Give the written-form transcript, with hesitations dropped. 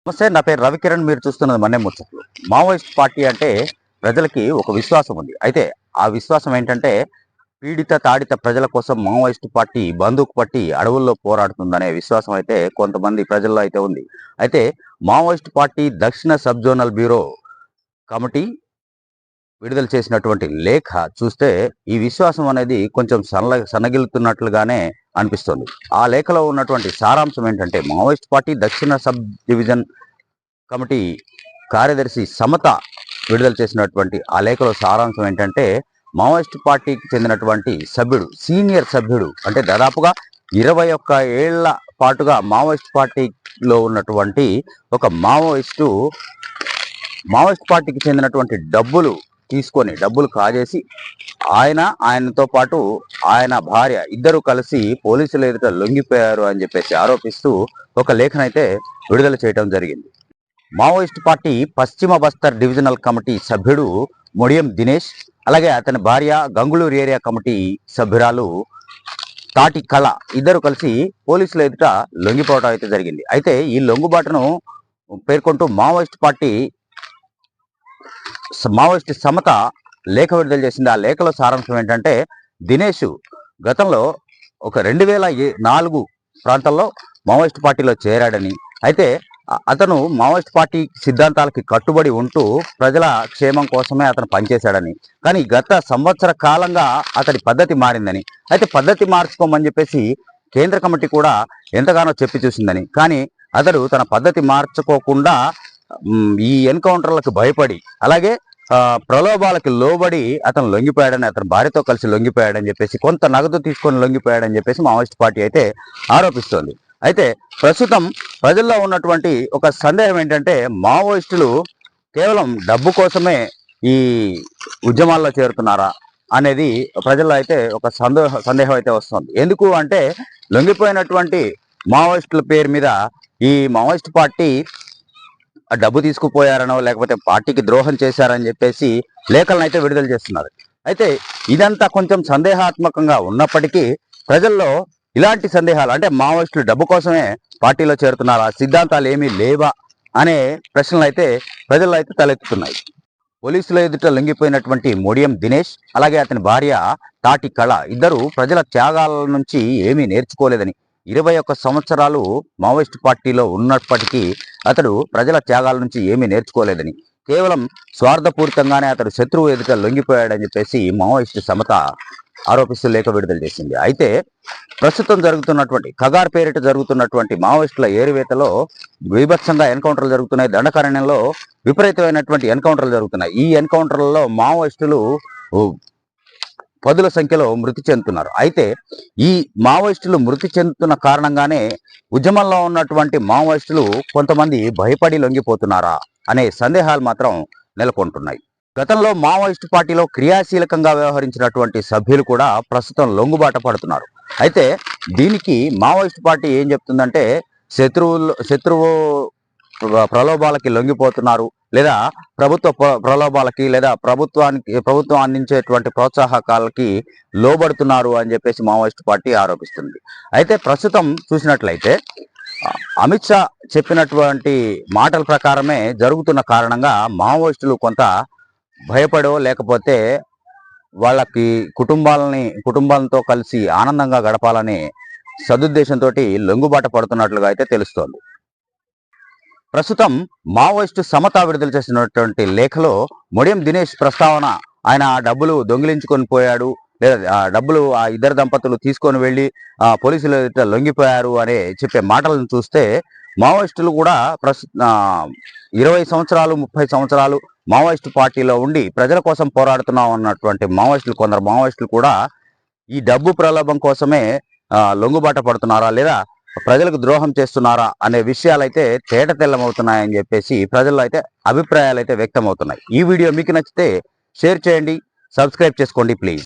నమస్తే, నా పేరు రవికిరణ్. మీరు చూస్తున్నది మన్నే ముచ్చట్లు. మావోయిస్ట్ పార్టీ అంటే ప్రజలకి ఒక విశ్వాసం ఉంది. అయితే ఆ విశ్వాసం ఏంటంటే పీడిత తాడిత ప్రజల కోసం మావోయిస్ట్ పార్టీ బందూకు పట్టి అడవుల్లో పోరాడుతుందనే విశ్వాసం అయితే కొంతమంది ప్రజల్లో అయితే ఉంది. అయితే మావోయిస్ట్ పార్టీ దక్షిణ సబ్ జోనల్ బ్యూరో కమిటీ విడుదల చేసినటువంటి లేఖ చూస్తే ఈ విశ్వాసం అనేది కొంచెం సన్నగిలుతున్నట్లుగానే అనిపిస్తుంది. ఆ లేఖలో ఉన్నటువంటి సారాంశం ఏంటంటే మావోయిస్ట్ పార్టీ దక్షిణ సబ్ డివిజన్ కమిటీ కార్యదర్శి సమత విడుదల చేసినటువంటి ఆ లేఖలో సారాంశం ఏంటంటే మావోయిస్ట్ పార్టీకి చెందినటువంటి సభ్యుడు, సీనియర్ సభ్యుడు, అంటే దాదాపుగా 21 ఏళ్ల పాటుగా మావోయిస్ట్ పార్టీలో ఉన్నటువంటి ఒక మావోయిస్ట్ పార్టీకి చెందినటువంటి డబ్బులు కాజేసి ఆయనతో పాటు ఆయన భార్య ఇద్దరు కలిసి పోలీసుల ఎదుట లొంగిపోయారు అని చెప్పేసి ఆరోపిస్తూ ఒక లేఖనైతే విడుదల చేయడం జరిగింది. మావోయిస్ట్ పార్టీ పశ్చిమ బస్తర్ డివిజనల్ కమిటీ సభ్యుడు మొడియం దినేష్, అలాగే అతని భార్య గంగుళూరు ఏరియా కమిటీ సభ్యురాలు తాటి కళ ఇద్దరు కలిసి పోలీసుల ఎదుట లొంగిపోవడం అయితే జరిగింది. అయితే ఈ లొంగుబాటును పేర్కొంటూ మావోయిస్ట్ సమత లేఖ విడుదల చేసింది. ఆ లేఖలో సారాంశం ఏంటంటే దినేష్ గతంలో ఒక 2004 ప్రాంతంలో మావోయిస్ట్ పార్టీలో చేరాడని, అయితే అతను మావోయిస్ట్ పార్టీ సిద్ధాంతాలకి కట్టుబడి ఉంటూ ప్రజల క్షేమం కోసమే అతను పనిచేశాడని, కానీ గత సంవత్సర కాలంగా అతడి పద్ధతి మారిందని, అయితే పద్ధతి మార్చుకోమని చెప్పేసి కేంద్ర కమిటీ కూడా ఎంతగానో చెప్పి చూసిందని, కానీ అతడు తన పద్ధతి మార్చుకోకుండా ఈ ఎన్కౌంటర్లకు భయపడి అలాగే ప్రలోభాలకు లోబడి అతను లొంగిపోయాడని, అతని భార్యతో కలిసి లొంగిపోయాడని చెప్పేసి, కొంత నగదు తీసుకొని లొంగిపోయాడని చెప్పేసి మావోయిస్ట్ పార్టీ అయితే ఆరోపిస్తోంది. అయితే ప్రస్తుతం ప్రజల్లో ఉన్నటువంటి ఒక సందేహం ఏంటంటే మావోయిస్టులు కేవలం డబ్బు కోసమే ఈ ఉద్యమాల్లో చేరుతున్నారా అనేది ప్రజల్లో అయితే ఒక సందేహం అయితే వస్తుంది. ఎందుకు అంటే లొంగిపోయినటువంటి మావోయిస్టుల పేరు మీద ఈ మావోయిస్ట్ పార్టీ డబ్బు తీసుకుపోయారనో లేకపోతే పార్టీకి ద్రోహం చేశారని చెప్పేసి లేఖలను అయితే విడుదల చేస్తున్నారు. అయితే ఇదంతా కొంచెం సందేహాత్మకంగా ఉన్నప్పటికీ ప్రజల్లో ఇలాంటి సందేహాలు, అంటే మావోయిస్టులు డబ్బు కోసమే పార్టీలో చేరుతున్నారా, సిద్ధాంతాలు ఏమీ లేవా అనే ప్రశ్నలు అయితే ప్రజల్లో అయితే తలెత్తుతున్నాయి. పోలీసుల ఎదుట లొంగిపోయినటువంటి మొడియం దినేష్ అలాగే అతని భార్య తాటి కళ ఇద్దరు ప్రజల త్యాగాల నుంచి ఏమీ నేర్చుకోలేదని, 21 సంవత్సరాలు మావోయిస్ట్ పార్టీలో ఉన్నప్పటికీ అతడు ప్రజల త్యాగాల నుంచి ఏమీ నేర్చుకోలేదని, కేవలం స్వార్థపూరితంగానే అతడు శత్రువు ఎదుట లొంగిపోయాడని చెప్పేసి మావోయిస్టు సమత ఆరోపిస్తూ లేఖ విడుదల చేసింది. అయితే ప్రస్తుతం జరుగుతున్నటువంటి కగార్ పేరిట జరుగుతున్నటువంటి మావోయిస్టుల ఏరువేతలో బీభత్సంగా ఎన్కౌంటర్లు జరుగుతున్నాయి. దండకారణ్యంలో విపరీతమైనటువంటి ఎన్కౌంటర్లు జరుగుతున్నాయి. ఈ ఎన్కౌంటర్లలో మావోయిస్టులు పదుల సంఖ్యలో మృతి చెందుతున్నారు. అయితే ఈ మావోయిస్టులు మృతి చెందుతున్న కారణంగానే ఉద్యమంలో ఉన్నటువంటి మావోయిస్టులు కొంతమంది భయపడి లొంగిపోతున్నారా అనే సందేహాలు మాత్రం నెలకొంటున్నాయి. గతంలో మావోయిస్టు పార్టీలో క్రియాశీలకంగా వ్యవహరించినటువంటి సభ్యులు కూడా ప్రస్తుతం లొంగుబాట పడుతున్నారు. అయితే దీనికి మావోయిస్టు పార్టీ ఏం చెప్తుందంటే శత్రువు ప్రలోభాలకి లొంగిపోతున్నారు, లేదా ప్రభుత్వ ప్రలోభాలకి, లేదా ప్రభుత్వం అందించేటువంటి ప్రోత్సాహకాలకి లోబడుతున్నారు అని చెప్పేసి మావోయిస్ట్ పార్టీ ఆరోపిస్తుంది. అయితే ప్రస్తుతం చూసినట్లయితే అమిత్ షా చెప్పినటువంటి మాటల ప్రకారమే జరుగుతున్న కారణంగా మావోయిస్టులు కొంత భయపడో లేకపోతే వాళ్ళకి కుటుంబాలతో కలిసి ఆనందంగా గడపాలనే సదుద్దేశంతో లొంగుబాట పడుతున్నట్లుగా అయితే తెలుస్తోంది. ప్రస్తుతం మావోయిస్టు సమత విడుదల చేసినటువంటి లేఖలో మొడియం దినేష్ ప్రస్తావన, ఆయన డబ్బులు దొంగిలించుకొని పోయాడు, లేదా డబ్బులు ఆ ఇద్దరు దంపతులు తీసుకొని వెళ్ళి పోలీసుల ఎదుట లొంగిపోయారు అనే చెప్పే మాటలను చూస్తే మావోయిస్టులు కూడా 20 సంవత్సరాలు 30 సంవత్సరాలు మావోయిస్టు పార్టీలో ఉండి ప్రజల కోసం పోరాడుతున్నాం అన్నటువంటి కొందరు మావోయిస్టులు కూడా ఈ డబ్బు ప్రలోభం కోసమే లొంగుబాట పడుతున్నారా, లేదా ప్రజలకు ద్రోహం చేస్తున్నారా అనే విషయాలైతే తేట తెల్లమవుతున్నాయని చెప్పేసి ప్రజల్లో అయితే అభిప్రాయాలు అయితే వ్యక్తం అవుతున్నాయి. ఈ వీడియో మీకు నచ్చితే షేర్ చేయండి, సబ్స్క్రైబ్ చేసుకోండి ప్లీజ్.